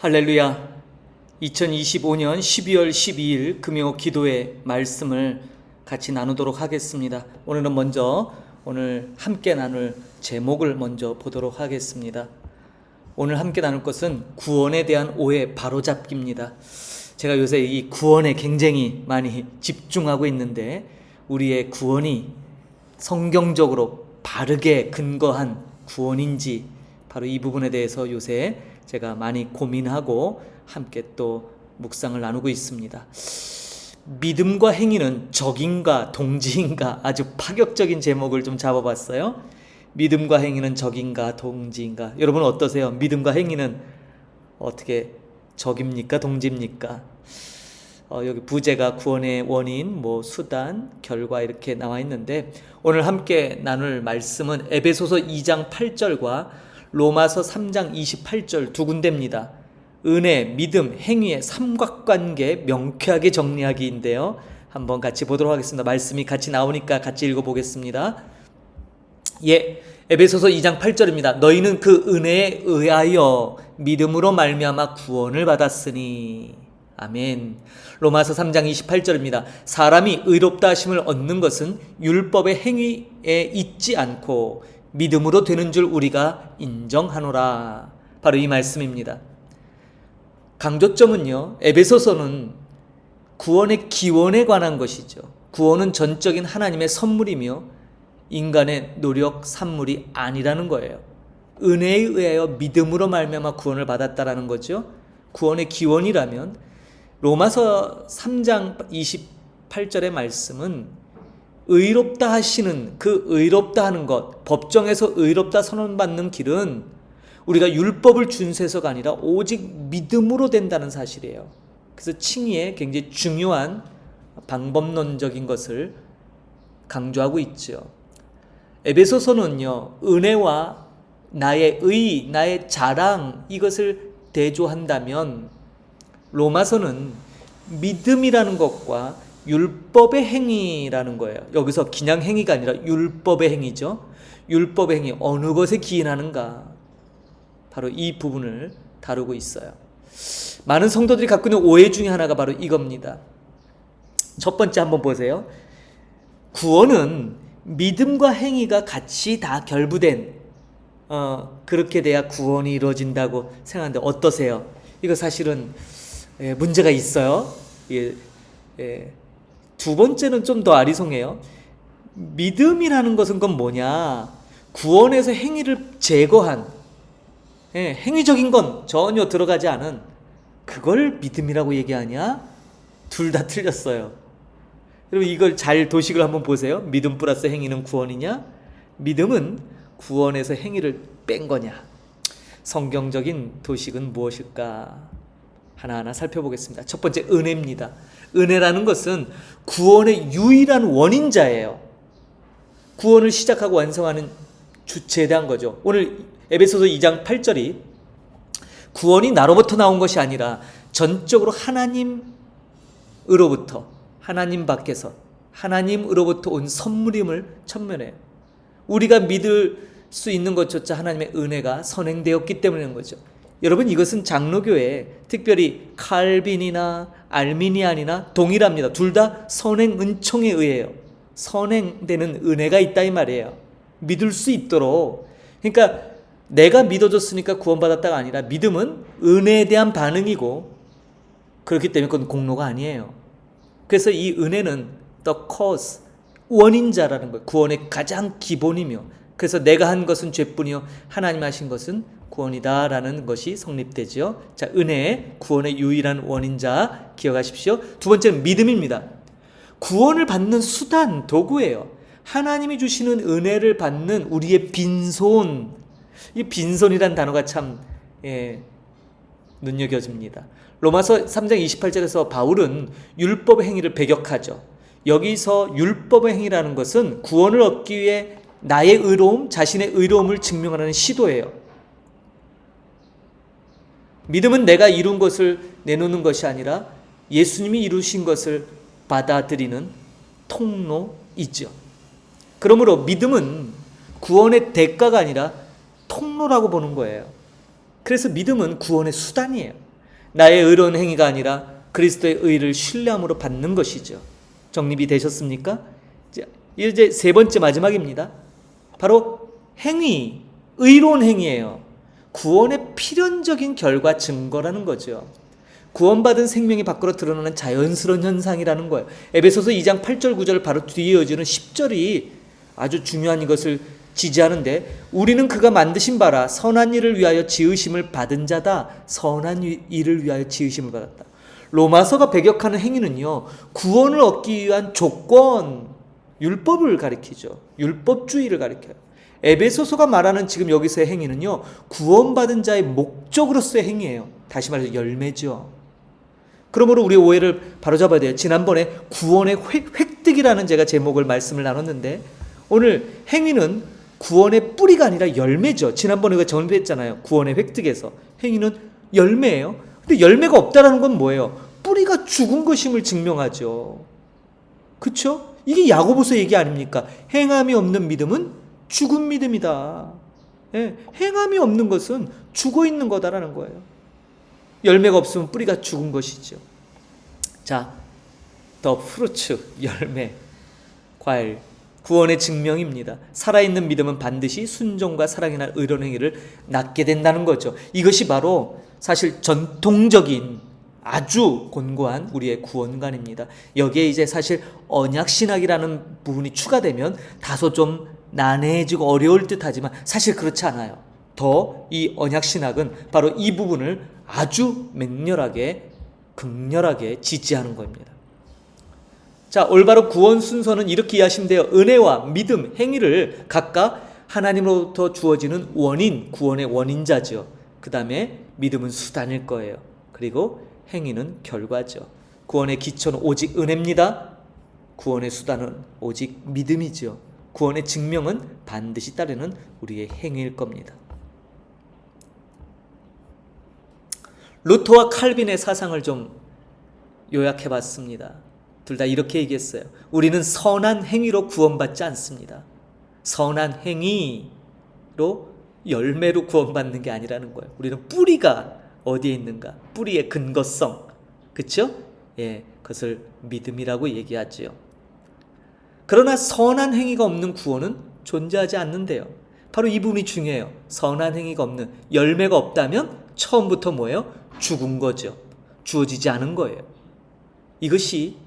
할렐루야. 2025년 12월 12일 금요 기도의 말씀을 같이 나누도록 하겠습니다. 오늘은 먼저 오늘 함께 나눌 제목을 먼저 보도록 하겠습니다. 오늘 함께 나눌 것은 구원에 대한 오해 바로잡기입니다. 제가 요새 이 구원에 굉장히 많이 집중하고 있는데, 우리의 구원이 성경적으로 바르게 근거한 구원인지, 바로 이 부분에 대해서 요새 제가 많이 고민하고 함께 또 묵상을 나누고 있습니다. 믿음과 행위는 적인가 동지인가, 아주 파격적인 제목을 좀 잡아봤어요. 믿음과 행위는 적인가 동지인가. 여러분 어떠세요? 믿음과 행위는 어떻게 적입니까 동지입니까? 여기 부제가 구원의 원인, 수단, 결과 이렇게 나와 있는데, 오늘 함께 나눌 말씀은 에베소서 2장 8절과 로마서 3장 28절 두 군데입니다. 은혜, 믿음, 행위의 삼각관계 명쾌하게 정리하기인데요. 한번 같이 보도록 하겠습니다. 말씀이 같이 나오니까 같이 읽어보겠습니다. 에베소서 2장 8절입니다. 너희는 그 은혜에 의하여 믿음으로 말미암아 구원을 받았으니. 아멘. 로마서 3장 28절입니다. 사람이 의롭다 하심을 얻는 것은 율법의 행위에 있지 않고 믿음으로 되는 줄 우리가 인정하노라. 바로 이 말씀입니다. 강조점은요, 에베소서는 구원의 기원에 관한 것이죠. 구원은 전적인 하나님의 선물이며 인간의 노력, 산물이 아니라는 거예요. 은혜에 의하여 믿음으로 말미암아 구원을 받았다라는 거죠. 구원의 기원이라면 로마서 3장 28절의 말씀은 의롭다 하시는, 그 의롭다 하는 것, 법정에서 의롭다 선언받는 길은 우리가 율법을 준수해서가 아니라 오직 믿음으로 된다는 사실이에요. 그래서 칭의의 굉장히 중요한 방법론적인 것을 강조하고 있죠. 에베소서는요, 은혜와 나의 의, 나의 자랑, 이것을 대조한다면, 로마서는 믿음이라는 것과 율법의 행위라는 거예요. 여기서 그냥 행위가 아니라 율법의 행위죠. 율법의 행위, 어느 것에 기인하는가, 바로 이 부분을 다루고 있어요. 많은 성도들이 갖고 있는 오해 중에 하나가 바로 이겁니다. 첫 번째 한번 보세요. 구원은 믿음과 행위가 같이 다 결부된, 그렇게 돼야 구원이 이루어진다고 생각하는데 어떠세요? 이거 사실은 문제가 있어요. 두 번째는 좀 더 아리송해요. 믿음이라는 것은 그건 뭐냐? 구원에서 행위를 제거한, 행위적인 건 전혀 들어가지 않은, 그걸 믿음이라고 얘기하냐? 둘 다 틀렸어요. 여러분 이걸 잘 도식을 한번 보세요. 믿음 플러스 행위는 구원이냐? 믿음은 구원에서 행위를 뺀 거냐? 성경적인 도식은 무엇일까? 하나하나 살펴보겠습니다. 첫 번째, 은혜입니다. 은혜라는 것은 구원의 유일한 원인자예요. 구원을 시작하고 완성하는 주체에 대한 거죠. 오늘 에베소서 2장 8절이 구원이 나로부터 나온 것이 아니라 전적으로 하나님으로부터, 하나님 밖에서, 하나님으로부터 온 선물임을 천면해요. 우리가 믿을 수 있는 것조차 하나님의 은혜가 선행되었기 때문인 거죠. 여러분 이것은 장로교에 특별히 칼빈이나 알미니안이나 동일합니다. 둘 다 선행 은총에 의해요. 선행되는 은혜가 있다 이 말이에요. 믿을 수 있도록. 그러니까 내가 믿어줬으니까 구원받았다가 아니라 믿음은 은혜에 대한 반응이고, 그렇기 때문에 그건 공로가 아니에요. 그래서 이 은혜는 the cause, 원인자라는 거예요. 구원의 가장 기본이며, 그래서 내가 한 것은 죄뿐이요 하나님 하신 것은 구원이다라는 것이 성립되죠. 자, 은혜, 구원의 유일한 원인자 기억하십시오. 두 번째는 믿음입니다. 구원을 받는 수단, 도구예요. 하나님이 주시는 은혜를 받는 우리의 빈손. 이 빈손이란 단어가 참 눈여겨집니다. 로마서 3장 28절에서 바울은 율법의 행위를 배격하죠. 여기서 율법의 행위라는 것은 구원을 얻기 위해 나의 의로움, 자신의 의로움을 증명하는 시도예요. 믿음은 내가 이룬 것을 내놓는 것이 아니라 예수님이 이루신 것을 받아들이는 통로이죠. 그러므로 믿음은 구원의 대가가 아니라 통로라고 보는 거예요. 그래서 믿음은 구원의 수단이에요. 나의 의로운 행위가 아니라 그리스도의 의를 신뢰함으로 받는 것이죠. 정립이 되셨습니까? 이제 세 번째 마지막입니다. 바로 행위, 의로운 행위예요. 구원의 필연적인 결과 증거라는 거죠. 구원받은 생명이 밖으로 드러나는 자연스러운 현상이라는 거예요. 에베소서 2장 8절 9절 바로 뒤에 이어지는 10절이 아주 중요한 이것을 지지하는데, 우리는 그가 만드신 바라 선한 일을 위하여 지으심을 받은 자다. 선한 일을 위하여 지으심을 받았다. 로마서가 배격하는 행위는요, 구원을 얻기 위한 조건, 율법을 가리키죠. 율법주의를 가리켜요. 에베소서가 말하는 지금 여기서의 행위는요, 구원받은 자의 목적으로서의 행위예요. 다시 말해서 열매죠. 그러므로 우리 오해를 바로잡아야 돼요. 지난번에 구원의 획득이라는 제가 제목을 말씀을 나눴는데, 오늘 행위는 구원의 뿌리가 아니라 열매죠. 지난번에 우리가 정리했잖아요. 구원의 획득에서 행위는 열매예요. 근데 열매가 없다라는 건 뭐예요? 뿌리가 죽은 것임을 증명하죠. 그렇죠? 이게 야고보서 얘기 아닙니까? 행함이 없는 믿음은 죽은 믿음이다. 예, 행함이 없는 것은 죽어 있는 거다라는 거예요. 열매가 없으면 뿌리가 죽은 것이죠. 자, 더 프루츠, 열매, 과일, 구원의 증명입니다. 살아있는 믿음은 반드시 순종과 사랑이나 의로운 행위를 낳게 된다는 거죠. 이것이 바로 사실 전통적인 아주 곤고한 우리의 구원관입니다. 여기에 이제 사실 언약신학이라는 부분이 추가되면 다소 좀 난해해지고 어려울 듯 하지만 사실 그렇지 않아요. 더 이 언약신학은 바로 이 부분을 아주 맹렬하게, 극렬하게 지지하는 겁니다. 자, 올바로 구원 순서는 이렇게 이해하시면 돼요. 은혜와 믿음, 행위를 각각 하나님으로부터 주어지는 원인, 구원의 원인자죠. 그 다음에 믿음은 수단일 거예요. 그리고 행위는 결과죠. 구원의 기초는 오직 은혜입니다. 구원의 수단은 오직 믿음이죠. 구원의 증명은 반드시 따르는 우리의 행위일 겁니다. 루터와 칼빈의 사상을 좀 요약해 봤습니다. 둘 다 이렇게 얘기했어요. 우리는 선한 행위로 구원받지 않습니다. 선한 행위로 열매로 구원받는 게 아니라는 거예요. 우리는 뿌리가 어디에 있는가? 뿌리의 근거성. 그렇죠? 예, 그것을 믿음이라고 얘기하지요. 그러나 선한 행위가 없는 구원은 존재하지 않는데요. 바로 이 부분이 중요해요. 선한 행위가 없는, 열매가 없다면 처음부터 뭐예요? 죽은 거죠. 주어지지 않은 거예요. 이것이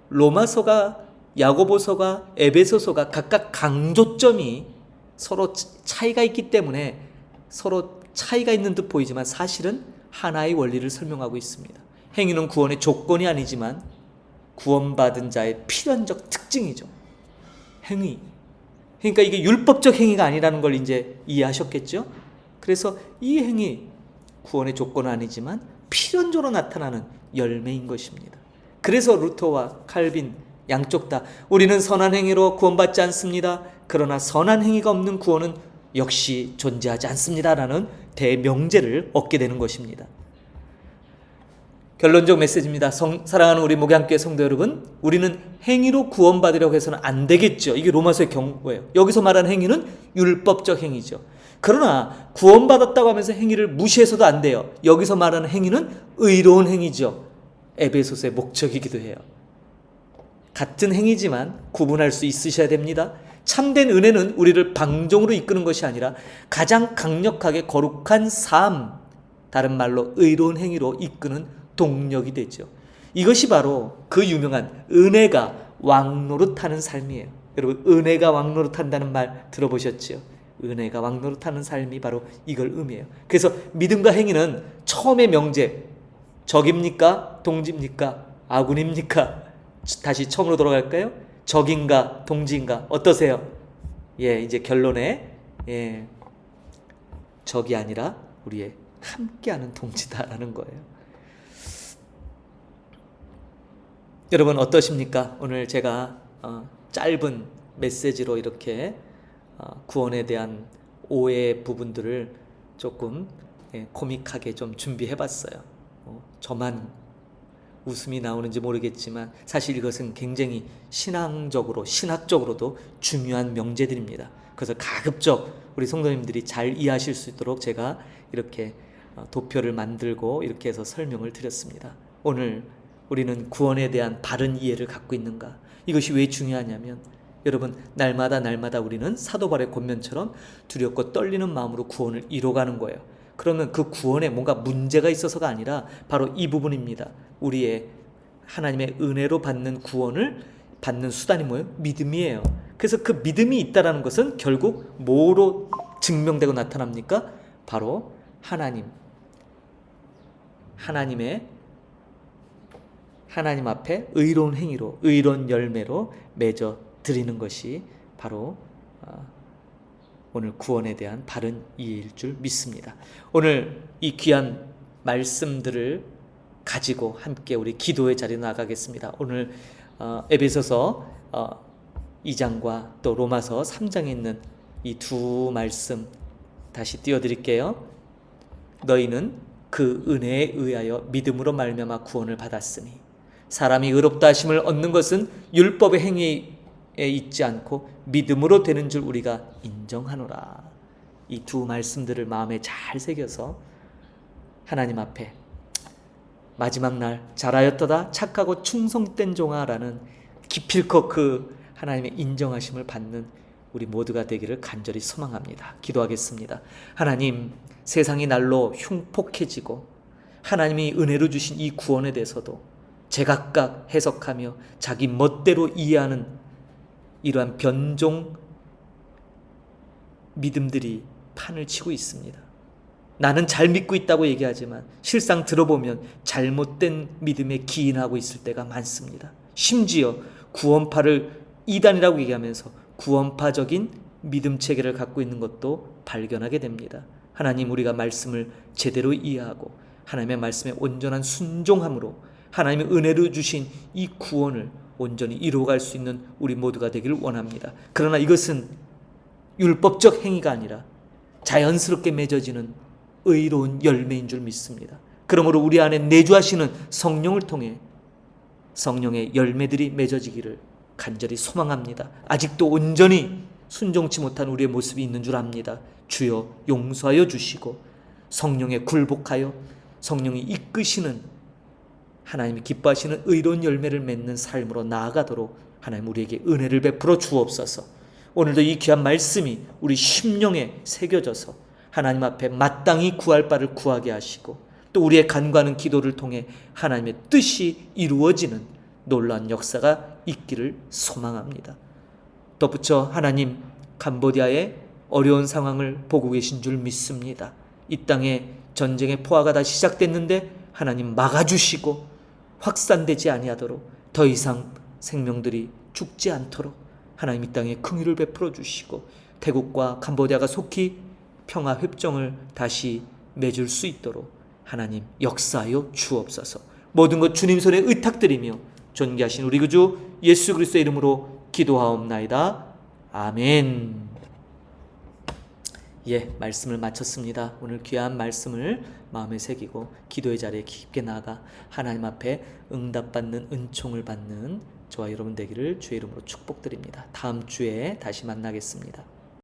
로마서가, 야고보서가, 에베소서가 각각 강조점이 서로 차이가 있기 때문에 서로 차이가 있는 듯 보이지만 사실은 하나의 원리를 설명하고 있습니다. 행위는 구원의 조건이 아니지만 구원받은 자의 필연적 특징이죠. 행위. 그러니까 이게 율법적 행위가 아니라는 걸 이제 이해하셨겠죠? 그래서 이 행위, 구원의 조건은 아니지만 필연적으로 나타나는 열매인 것입니다. 그래서 루터와 칼빈 양쪽 다 우리는 선한 행위로 구원받지 않습니다. 그러나 선한 행위가 없는 구원은 역시 존재하지 않습니다라는 대명제를 얻게 되는 것입니다. 결론적 메시지입니다. 사랑하는 우리 목양교회 성도 여러분, 우리는 행위로 구원받으려고 해서는 안 되겠죠. 이게 로마서의 경고예요. 여기서 말하는 행위는 율법적 행위죠. 그러나 구원받았다고 하면서 행위를 무시해서도 안 돼요. 여기서 말하는 행위는 의로운 행위죠. 에베소서의 목적이기도 해요. 같은 행위지만 구분할 수 있으셔야 됩니다. 참된 은혜는 우리를 방종으로 이끄는 것이 아니라 가장 강력하게 거룩한 삶, 다른 말로 의로운 행위로 이끄는 동력이 되죠. 이것이 바로 그 유명한 은혜가 왕노릇하는 삶이에요. 여러분, 은혜가 왕노릇한다는 말 들어보셨죠? 은혜가 왕노릇하는 삶이 바로 이걸 의미해요. 그래서 믿음과 행위는 처음의 명제, 적입니까? 동지입니까? 아군입니까? 다시 처음으로 돌아갈까요? 적인가? 동지인가? 어떠세요? 예, 이제 결론에 적이 아니라 우리의 함께하는 동지다라는 거예요. 여러분 어떠십니까? 오늘 제가 짧은 메시지로 이렇게 구원에 대한 오해 부분들을 조금 코믹하게 좀 준비해봤어요. 저만 웃음이 나오는지 모르겠지만 사실 이것은 굉장히 신학적으로도 중요한 명제들입니다. 그래서 가급적 우리 성도님들이 잘 이해하실 수 있도록 제가 이렇게 도표를 만들고 이렇게 해서 설명을 드렸습니다. 오늘 우리는 구원에 대한 바른 이해를 갖고 있는가? 이것이 왜 중요하냐면 여러분, 날마다 우리는 사도 바울의 권면처럼 두렵고 떨리는 마음으로 구원을 이뤄가는 거예요. 그러면 그 구원에 뭔가 문제가 있어서가 아니라 바로 이 부분입니다. 우리의 하나님의 은혜로 받는 구원을 받는 수단이 뭐예요? 믿음이에요. 그래서 그 믿음이 있다는 것은 결국 뭐로 증명되고 나타납니까? 바로 하나님 앞에 의로운 행위로, 의로운 열매로 맺어 드리는 것이 바로 오늘 구원에 대한 바른 이해일 줄 믿습니다. 오늘 이 귀한 말씀들을 가지고 함께 우리 기도의 자리에 나가겠습니다. 오늘 에베소서 2장과 또 로마서 3장에 있는 이 두 말씀 다시 띄워드릴게요. 너희는 그 은혜에 의하여 믿음으로 말미암아 구원을 받았으니 사람이 의롭다 하심을 얻는 것은 율법의 행위에 있지 않고 믿음으로 되는 줄 우리가 인정하노라. 이 두 말씀들을 마음에 잘 새겨서 하나님 앞에 마지막 날 잘하였도다 착하고 충성된 종아라는 기필코 그 하나님의 인정하심을 받는 우리 모두가 되기를 간절히 소망합니다. 기도하겠습니다. 하나님, 세상이 날로 흉폭해지고 하나님이 은혜로 주신 이 구원에 대해서도 제각각 해석하며 자기 멋대로 이해하는 이러한 변종 믿음들이 판을 치고 있습니다. 나는 잘 믿고 있다고 얘기하지만 실상 들어보면 잘못된 믿음에 기인하고 있을 때가 많습니다. 심지어 구원파를 이단이라고 얘기하면서 구원파적인 믿음 체계를 갖고 있는 것도 발견하게 됩니다. 하나님, 우리가 말씀을 제대로 이해하고 하나님의 말씀에 온전한 순종함으로 하나님의 은혜로 주신 이 구원을 온전히 이루어갈 수 있는 우리 모두가 되기를 원합니다. 그러나 이것은 율법적 행위가 아니라 자연스럽게 맺어지는 의로운 열매인 줄 믿습니다. 그러므로 우리 안에 내주하시는 성령을 통해 성령의 열매들이 맺어지기를 간절히 소망합니다. 아직도 온전히 순종치 못한 우리의 모습이 있는 줄 압니다. 주여 용서하여 주시고 성령에 굴복하여 성령이 이끄시는 하나님이 기뻐하시는 의로운 열매를 맺는 삶으로 나아가도록 하나님 우리에게 은혜를 베풀어 주옵소서. 오늘도 이 귀한 말씀이 우리 심령에 새겨져서 하나님 앞에 마땅히 구할 바를 구하게 하시고 또 우리의 간구하는 기도를 통해 하나님의 뜻이 이루어지는 놀라운 역사가 있기를 소망합니다. 덧붙여 하나님, 캄보디아의 어려운 상황을 보고 계신 줄 믿습니다. 이 땅에 전쟁의 포화가 다 시작됐는데 하나님 막아주시고 확산되지 아니하도록 더 이상 생명들이 죽지 않도록 하나님 이 땅에 긍휼을 베풀어 주시고 태국과 캄보디아가 속히 평화 협정을 다시 맺을 수 있도록 하나님 역사하여 주옵소서. 모든 것 주님 손에 의탁드리며 존귀하신 우리 구주 예수 그리스도의 이름으로 기도하옵나이다. 아멘. 말씀을 마쳤습니다. 오늘 귀한 말씀을 마음에 새기고 기도의 자리에 깊게 나아가 하나님 앞에 응답받는 은총을 받는 저와 여러분 되기를 주의 이름으로 축복드립니다. 다음 주에 다시 만나겠습니다.